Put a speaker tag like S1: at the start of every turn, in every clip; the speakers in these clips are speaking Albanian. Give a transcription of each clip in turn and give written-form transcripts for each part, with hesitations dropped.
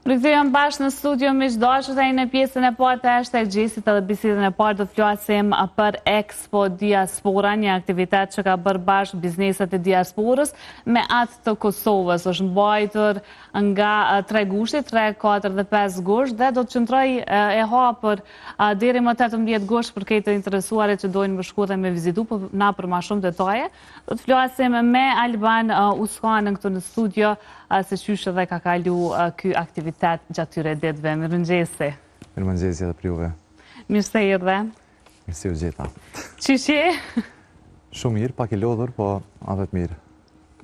S1: Rikthehemi bashkë në studio me dashur të në pjesën e parë të #Gjesit edhe bisedën e parë do të flasim për Expo Diaspora, një aktivitet që ka bërë bashkë bizneset e diasporës me atë të Kosovës. Është mbajtur nga 3 gushte, 3, 4 dhe 5 gusht dhe do të qëndroj e hapur deri më 18 gusht për këtë të interesuarit që dojnë më shku dhe me vizitu na për ma shumë detaje. Do të flasim me Alban Uskanën këtu në studio se qysh edhe ka kalu ky aktivitet gjatë tyre ditëve. Mirëmëngjesi.
S2: Mirëmëngjesi edhe për juve.
S1: Mirë se erdhe.
S2: Mirë se u gjeta.
S1: Qysh je?
S2: Shumë mirë, pak i lodhur, po avet mirë.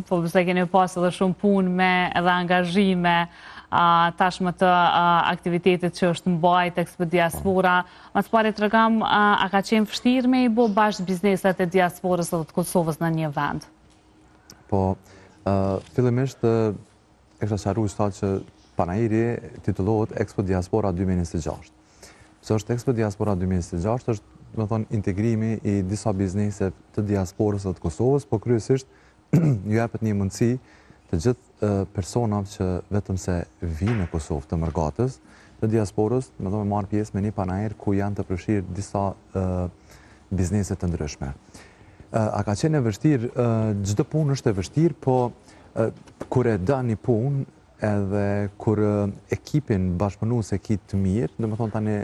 S1: Po përse keni pas edhe shumë punë me edhe angazhime tashmë të aktivitetit që është mbajt Expo Diaspora. Mas pari të regam, a ka qenë vështirë me i bo bashkë bizneset e diasporës edhe të Kosovës në një vend?
S2: Po, fillimisht e kështë qaru që panajiri titullohet Expo Diaspora 2026. Së është Expo Diaspora 2026 është më thonë integrimi i disa biznese të diasporës dhe të Kosovës, po kryesisht ju jepet një mundësi të gjithë personat që vetëm se vinë në Kosovë të mërgatës të diasporës, më thonë me marë pjesë me një panajir ku janë të përfshirë disa biznese të ndryshme. A ka qenë e vështirë? Çdo punë është e vështirë, po kur e dë një punë edhe kur ekipin bashkëpunues e ki të mirë, dhe më thonë tani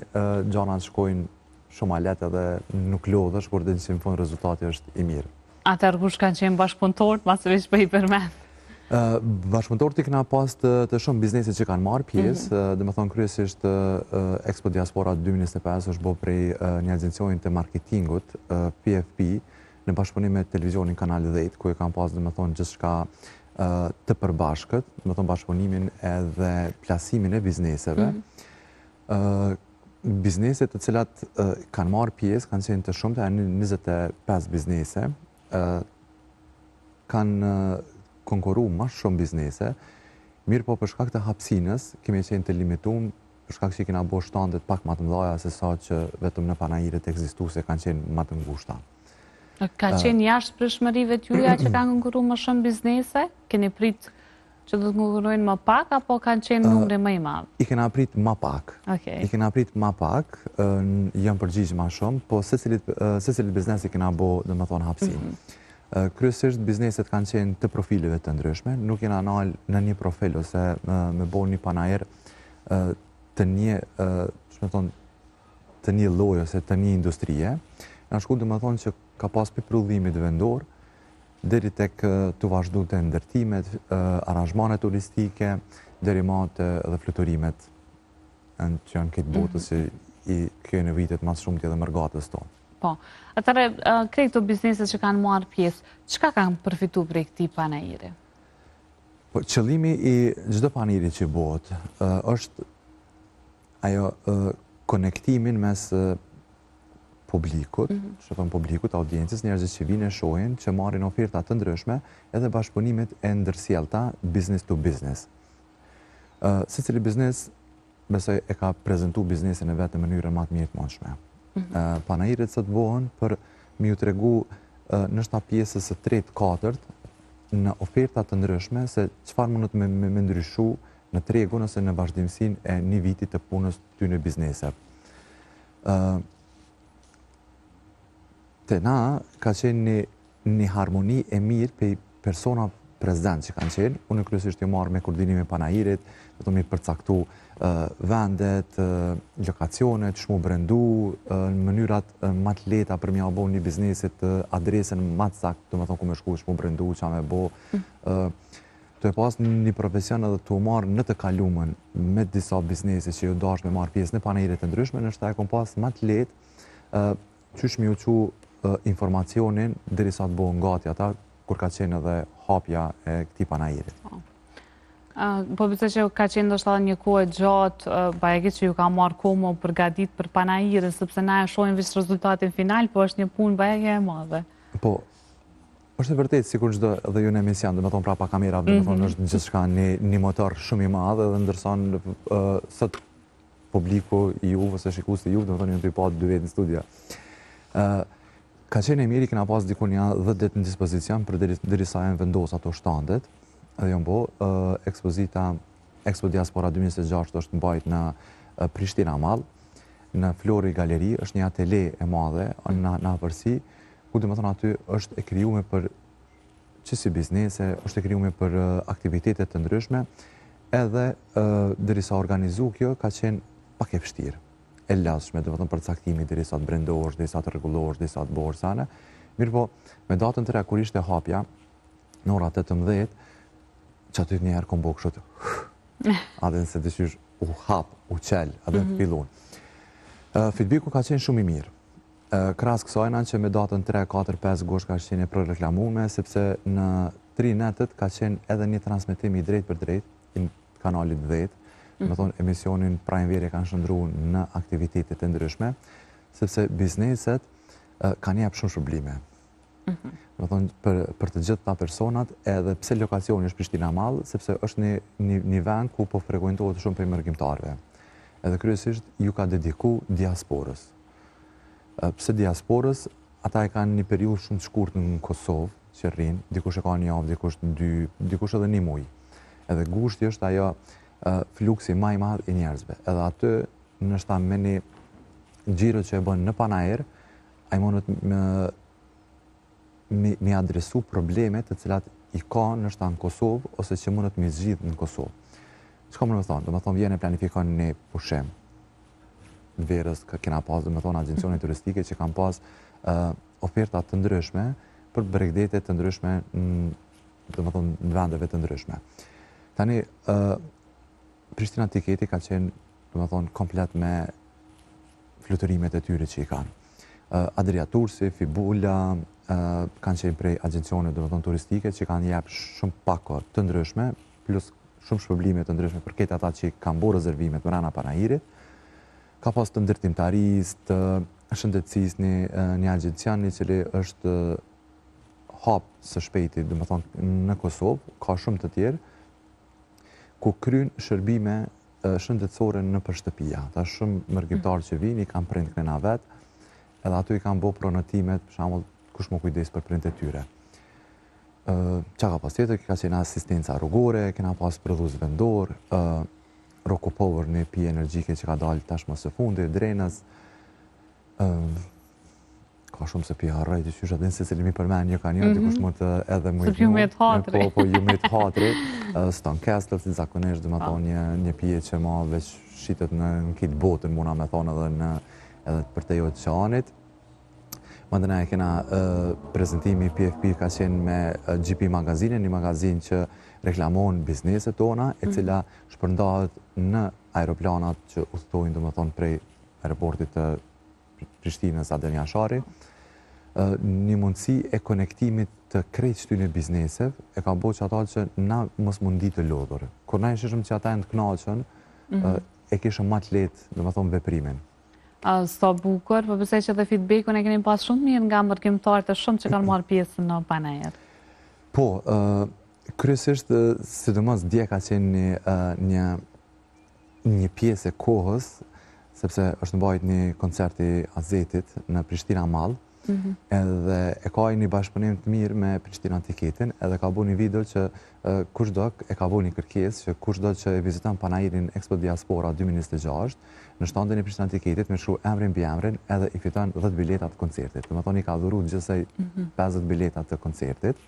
S2: gjanat shkojnë shumë alet edhe nuk lodhësh, kur dhe që në fund rezultati është i mirë.
S1: Atër kush kanë qenë bashkëpunëtorët, masë veç për i përmen?
S2: Bashkëpunëtorët i këna pas të shumë biznese që kanë marrë pjesë, dhe më thonë kryesisht Expo Diaspora 2025 është bo prej një agencioni të marketingut, PFP, në bashkëpunim me televizionin Kanal 10, ku e kam pas dhe më thonë gjithë shka të përbashkët, më thonë bashkëpunimin edhe plasimin e bizneseve. Bizneset të cilat kanë marrë pjesë, kanë qenë të shumë, të janë 25 biznese, kanë konkurru ma shumë biznese, mirë po për shkak të hapsinës, kemi qenë të limitum, për shkak që i kena bo shtandet pak ma të mdhaja, se sa që vetëm në panajiret ekzistuse kanë qenë ma të ngushta.
S1: Ka qenë jashtë pritshmërive t'juja që kanë konkurru më shumë biznese? Keni prit që do të konkurrojnë më pak, apo kanë qenë numri më i madh?
S2: I kena prit më pak. I kena prit më pak, jam përgjigjë më shumë, po secilit biznes i kena bo, dhe më thonë, hapsin. Kryesisht bizneset kanë qenë të profileve të ndryshme, nuk jena nalë në një profil ose me bo një panajër të një loj ose të një industrije. Në shku dhe më thonë që ka pas për prodhimit vendor, deri tek të vazhdu të ndërtimet, aranjmane turistike, deri mate dhe fluturimet që janë këtë botës që i kjo në vitet mas shumë të edhe mërgatës tonë.
S1: Po, atëre, këto bizneset që kanë marrë pjesë, çka kanë përfitu për e këti panajiri?
S2: Po, qëllimi i çdo panajiri që bëhet është ajo konektimin mes publikut, që thëmë publikut, audiencës, njerëzit që vinë e shohin, që marrin oferta të ndryshme, edhe bashkëpunimet e ndërsjellta business to business. Secili biznes, besoj e ka prezentu biznesin e vetë në mënyrën më të mirë të mundshme. Panajiret së të bëhen për mi ju tregu nështë ta pjesës së 3-4 në oferta të ndryshme, se çfarë mundet me ndryshu në tregun ose në vazhdimësin e një vitit të punës ty në biznese. Të na ka qenë një harmoni e mirë për persona prezident që kanë qenë. Unë kryesisht i marrë me koordinime panajirit, dhe të mi përcaktu vendet, lokacionet, shmu brendu, në mënyrat më të leta për mja bo një biznesit adresen më të sakt, të më thonë ku me shku, shmu brendu, qa me bo. Të e pas një profesion edhe të marrë në të kalumën me disa biznesit që ju dash me marrë pjesë në panajirit të ndryshme, nështë ta e kom pas më të letë, qysh mi u qu informacionin dheri sa të bohën gati ata, kur ka qenë edhe hapja e këti panajirit.
S1: Po përse që ka qenë ndoshta një kohë gjatë, bajegi që ju ka marrë kohë më përgatit për panajirin, sepse na e shohin vishë rezultatin final, po është një punë bajegi e madhe.
S2: Po, është e vërtet, sikur çdo dhe ju në emision, dhe me thonë prapa kamera, dhe me thonë është në gjithë shka një motor shumë i madhe, dhe ndërson sot publiku i juve, ose shikus të juve, dhe me thonë një të i patë 2 vetë në studia. Ka qenë e mirë, i kena pas dikun ja 10 ditë në dispozicion për deri sa janë vendos ato shtandet, edhe janë bo ekspozita Expo Diaspora 2026 është mbajt në Prishtina Mall, në Flori Galeri, është një atele e madhe në afërsi, ku dhe më thonë aty është e krijuar për që si biznese, është e krijuar për aktivitetet të ndryshme, edhe derisa organizu kjo ka qenë pak e vështirë, e lashme, dhe më thonë për caktimi derisa të brendohesh, derisa të rregullohesh, derisa të bëhesh sane. Mirë po, me datën 3 kur ishte hapja, në ora 18, që aty njëherë kom bo kështu, adhe nëse dëshysh u hap, u qel, adhe në fillun. Feedbacku ka qenë shumë i mirë. Krahas kësajna që me datën 3, 4, 5 gosh ka qenë për reklamume, sepse në 3 netet ka qenë edhe një transmetim i drejt për drejt, në kanalit 10, me thonë emisionin Prime Vjerë kanë shëndru në aktivitetet e ndryshme, sepse bizneset kanë jep shumë shërblime. Me thonë për të gjithë ta personat, edhe pse lokacioni është Prishtina Mall, sepse është një vend ku po frekuentohet shumë prej mërgjimtarëve. Edhe kryesisht ju ka dediku diasporës. Pse diasporës, ata e kanë një periudhë shumë të shkurtër në Kosovë, që rrinë, dikush e ka një javë, dikush 2, dikush edhe 1 muaj. Edhe gushti është ajo fluksi më i madh i njerëzve. Edhe aty, nështë me një gjiro që e bën në panaer, ai mundet me adresu problemet të cilat i ka nështë në Kosovë, ose që mundet me zgjidh në Kosovë. Çka më thonë? Do më thonë vjen e planifikon një pushim. Në verës kena pas, do më thonë, agjencione turistike që kanë pas oferta të ndryshme për bregdetet të ndryshme do më thonë në vendeve të ndryshme. Tani, Prishtina Tiketi ka qenë, do më thonë, komplet me fluturimet e tyre që i kanë. Adria Tursi, Fibula, kanë qenë prej agjencione, do më thonë, turistike që kanë jep shumë pako të ndryshme, plus shumë shpërblime të ndryshme për këtë ata që kanë bërë rezervimet më rana panajirit. Ka pas të ndërtimtarisë, të shëndetësisë një agjencian i cili është hapë së shpejti, dhe më thonë, në Kosovë, ka shumë të tjerë, ku kryen shërbime shëndetësore në përshtëpia. Ta shumë mërgjimtarë që vinë, i kanë prind krena vetë, edhe aty i kanë bo pronotimet, për shembull, kush më kujdes për prind e tyre. Qa ka pas tjetër, ka qenë asistenca rrugore, kena pas prodhus vendor, Roko Power, një pi energjike që ka dalë tashmë së fundi, drenës, ka shumë se pi harrejt, që shusha din se cili mi përmen një ka një, dikush më të edhe më i
S1: ju me të hatri.
S2: Po, ju me të hatri, Stone Castle, si zakonisht, dhe me thonë një pije që ma veç shqitet në kitë botën, muna me thonë edhe për te jo të qanit. Mandena e kena prezentimi PFP ka qenë me GP Magazine, një magazin që reklamon bizneset tona, e cila shpërndahet në aeroplanat që udhtojnë, do më thonë, prej aeroportit të Prishtinës Adem Jashari. Një mundësi e konektimit të krejt shtyne biznesev e ka bo që ata që na mos mundi të lodhur. Kur na e shishëm që ata e në të knaqën, e kishëm ma të letë, do më thonë, veprimin.
S1: Sto bukur, për pëse që dhe feedback-un e keni pas shumë mirë nga mërgjimtarët e shumë që kanë marrë pjesë në panajer.
S2: Po, kryesisht, sidomos dje ka qenë një pjesë e kohës, sepse është mbajt një koncerti Azetit në Prishtina Mall, edhe e ka një bashkëpunim të mirë me Prishtina Tiketin, edhe ka bu një video që kushdo e ka bu një kërkesë që kushdo që e viziton panajirin Expo Diaspora 2026, në shtandin e Prishtina Tiketit me shkru emrin mbi emrin edhe i fiton 10 biletat të koncertit. Dhe më thonë i ka dhuru gjithsej 50 biletat të koncertit.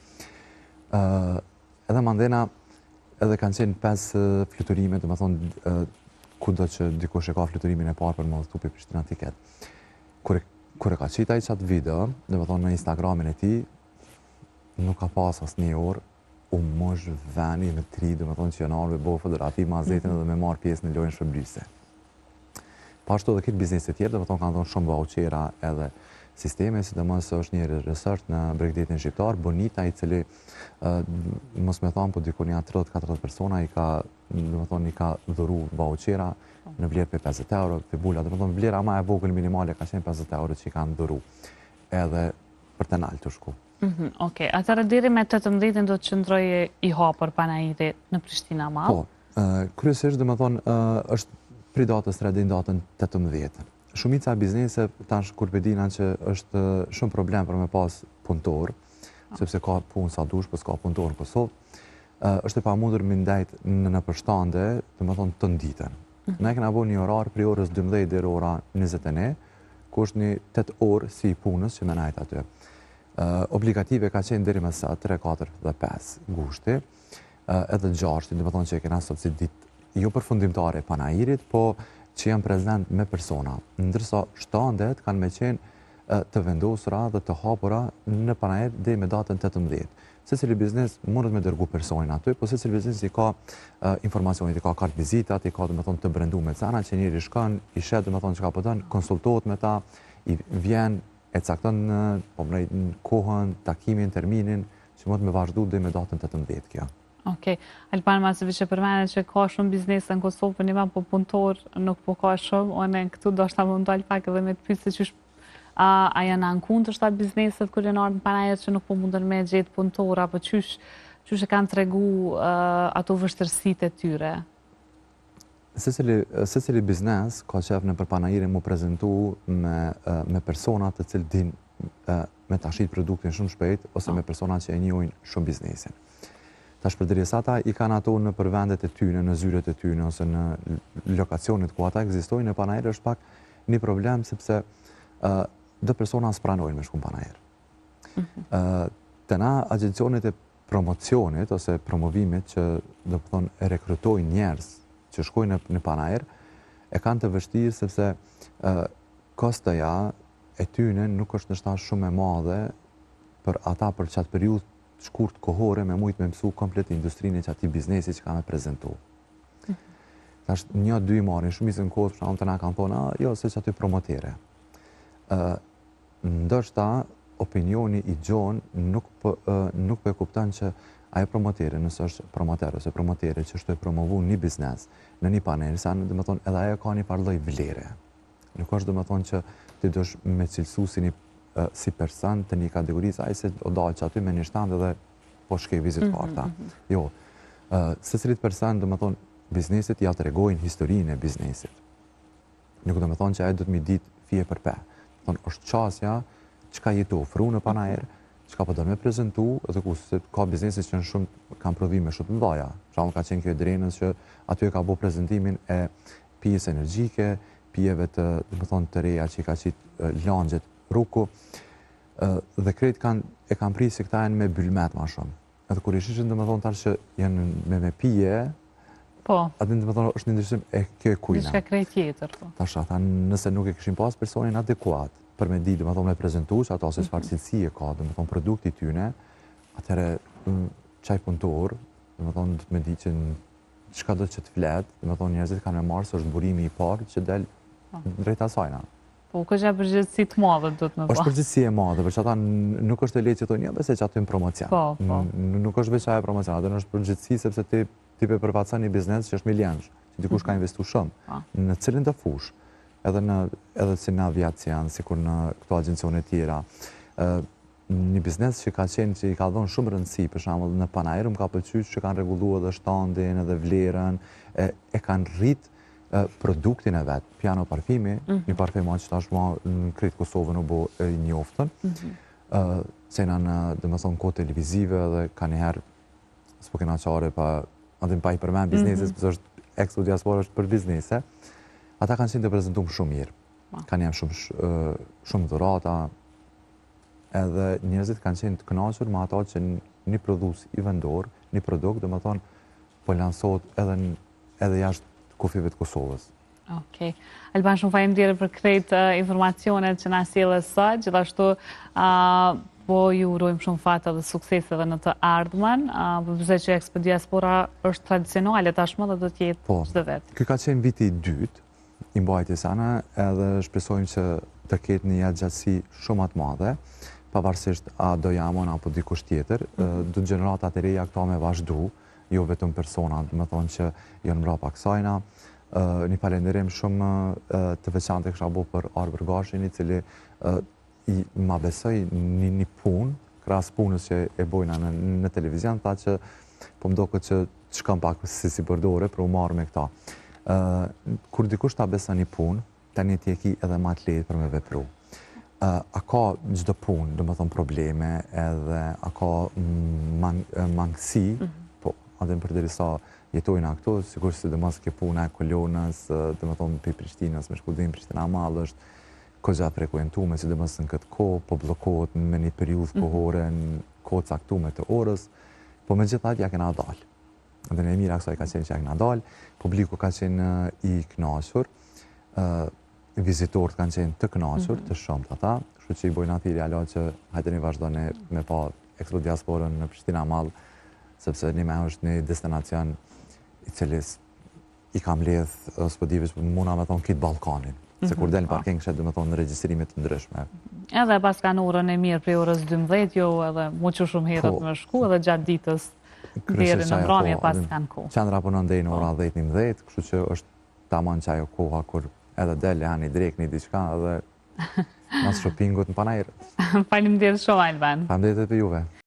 S2: Edhe mandena edhe kanë qenë 5 fluturime, dhe më thonë kudo që dikush e ka fluturimin e parë për më dhëtupi Prishtina Tiket. Kur e ka qitaj qatë video, dhe më thonë në Instagramin e ti, nuk ka pas as një orë, u mosh veni me 3, dhe më thonë që janë arve bo fotografi ma zetin edhe me marë pjesë në lojnë shërblyse. Pashtu edhe këtë bizneset tjerë, dhe më thonë kanë thonë shumë vouchera edhe sisteme, si dhe mësë është një resort në Bregdetin Shqiptar, Bonita, i cili, mos me thonë, po dikur një 30-40 persona, i ka dhuru vouchera në vlerë për 50 euro, Fibula, dhe më thonë, vlera ma e vogël minimale ka qenë 50 euro që i kanë dhuru, edhe për të nalë të shku.
S1: Oke, atërë diri me 18 do të qëndroj i hapër panajiri në Prishtina Mall?
S2: Po, kryesisht, dhe më thonë, është pri datës redin datën 18. Shumica e biznese tash kur pedina që është shumë problem për me pas punëtor, sepse ka punë sa dush, po s'ka punëtor në Kosovë. është e pamundur me ndajt në përshtatje, domethënë të ditën. Ne kena bërë një orar prej orës 12 deri ora 21, ku është një 8 orë si punës që më najt aty. Obligative ka qenë deri më sa 3, 4 dhe 5 gushti, edhe 6, domethënë që kena sot si ditë jo përfundimtare e panairit, po që janë prezent me persona, ndërsa shtandet kanë me qenë të vendosura dhe të hapura në panajir deri me datën 18. Secili biznes mundet me dërgu personin aty, po secili biznes i ka informacionit, i ka kartë vizitat, i ka domethënë të brenduar me cena që njëri shkon, i shet domethënë çka po don, konsultohet me ta, i vjen e cakton në kohën, takimin, terminin që mund të me vazhdu deri me datën 18 kjo.
S1: Okej. Alban Masevic e përmendet që ka shumë biznese në Kosovë, për një po punëtor nuk po ka shumë, one këtu do shta më ndalë pak edhe me të pyet se qysh a janë ankun të shtat bizneset kur janë ardhur në panajër që nuk po mundën me gjetë punëtor, apo qysh e kanë tregu ato vështirësitë e tyre?
S2: Secili biznes ka qef në për panajire mu prezentu me persona të cilë din me të ashit produktin shumë shpejt, ose me persona që e njohin shumë biznesin. Tash për dërjesata i kanë ato në përvendet e tyne, në zyret e tyne, ose në lokacionit ku ata egzistojnë, në panajër është pak një problem, sepse dhe persona s'pranojnë me shku në panajër. Të na agjencionit e promocionit, ose promovimit që do të thonë e rekrutojnë njerës që shkojnë në panajër, e kanë të vështirë sepse kostaja e tyne nuk është nështa shumë e madhe për ata për qatë periudhë shkurt kohore me mujtë me mësu komplet industrinë që ati biznesi që ka me prezentu. Tash një, dy i marrin, shumicën kohët, për shumë të na kanë thonë, jo, se që aty promotere. Ndërshta, opinioni i gjonë nuk për e kuptan që ajo promotere, nësë është promotere, ose promotere që është të promovu një biznes në një panel, sa në dhe më thonë, edhe ajo ka një parloj vlere. Nuk është dhe më thonë që ti dësh me cilësu si person të një kategorisë, a i se o dalë që aty me një shtandë dhe po shkej vizit karta. Jo, se cilit person dhe më thonë, biznesit ja të regojnë historinë e biznesit. Nuk dhe më thonë që a i do të mi ditë fije për pe. Thonë, është qasja që ka jetu ofru në panajër, që ka po do me prezentu, edhe ku se ka biznesit që në shumë kanë prodhime shumë të mdoja. Shamë ka qenë kjo e drenës që aty e ka bo prezentimin e pijes energjike, pijeve të, dhe më thonë, të reja që i ka qitë langjet ruku, dhe krejt e kanë pri se këta janë me bylmet ma shumë. Edhe kur i shishën dhe më thonë tarë që janë me pije, atë dhe më thonë është një ndryshim e kjo e kujna.
S1: Nishka krejt tjetër.
S2: Tasha, nëse nuk e këshim pas personin adekuat, për me di dhe më thonë me prezentu, që ato se çfarë cilësi e ka, dhe më thonë produkti tyne, atëre qaj punëtor, dhe më thonë dhe me di që çka do që të flet, dhe më thonë njerëzit kanë me marë se është burimi i parë që del drejt asajna.
S1: Po, kështë e përgjithësi të madhe, do të me po.
S2: është përgjithësi e madhe, për që ata nuk është e letë që thonë, ja, bese që aty në promocion. Nuk është veç ajo promocion, atë është përgjithësi sepse ti pe përfaqëson një biznes që është milionësh, që dikush ka investu shumë, në cilin të fush, edhe si në aviacion, si kur në këto agjencione tjera. Një biznes që ka qenë që i ka dhonë shumë rëndësi, për shembull në panajër, më ka pëlqyer që kanë rregulluar edhe shtandin, edhe vlerën, e kanë rrit produktin e vetë, piano parfimi, një parfima që tashma në kretë Kosovë në bo e njoftën, se në dhe më thonë kohë televizive dhe ka njëherë, s'po kena qare pa i përmen bizneses, pësë është Expo Diaspora është për biznese, ata kanë qenë të prezentuar shumë mirë, kanë jam shumë dhurata, edhe njerëzit kanë qenë të kënaqur me ata që një prodhues i vendor, një produkt, dhe më thonë, po lansohet edhe jashtë kufive të Kosovës.
S1: Okej. Alban, shumë faleminderit për krejt informacionet që na sjellë sot, gjithashtu po ju urojmë shumë fat dhe sukses edhe në të ardhmen. Besoj që Expo Diaspora është tradicionale tashmë dhe do të jetë çdo vit.
S2: Ky ka qenë viti i dytë i mbajtjes ana, edhe shpresojmë që të ketë një gjatësi shumë të madhe, pavarësisht a do jamon apo dikush tjetër, do gjeneratat e reja këto me vazhdu, jo vetëm persona, më thonë që janë mbrapa kësajna. Një falenderim shumë të veçantë e kësha bo për Arber Gashin, i cili ma besoj një punë, krahas punës që e bojna në televizion, tha që po më do këtë që shkëm pak si përdore për u marrë me këta. Kur dikush ta besa një punë, tani ti e ki edhe ma të lehtë për me vepru. A ka çdo punë, do më thonë probleme, edhe a ka mangësi, po, adem përderisa jetojnë këtu, sigurisht sidomos ke puna e kolonës, domethënë për Prishtinës me shkollim Prishtina Mall është kogja frekuentuar, sidomos në këtë kohë, po bllokohet me një periudhë kohore në kohë caktuar të orës, po megjithatë ja kena dalë. Dhe e mira kësaj ka qenë që ja kena dalë, publiku ka qenë i kënaqur, vizitorët kanë qenë të kënaqur, të shumt ata, kështu që i bojnë aty realat që hajteni vazhdoni me pa Expo Diasporën në Prishtina Mall, sepse një është një destinacion i cilis i kam lidh spodive që muna me thonë kitë Ballkanin. Se kur del në parking shetë dhe me thonë në regjistrimet të ndryshme.
S1: Edhe pas kanë orën e mirë prej orës 12, jo edhe muqë shumë herët me shku, edhe gjatë ditës deri në mbrëmje pas kanë kohë.
S2: Qendra punon deri në ora 10-11, kështu që është tamam që ajo koha kur edhe del janë i drek një diçka edhe mas shoppingut në Panajër.
S1: Faleminderit shumë Alban.
S2: Faleminderit për juve.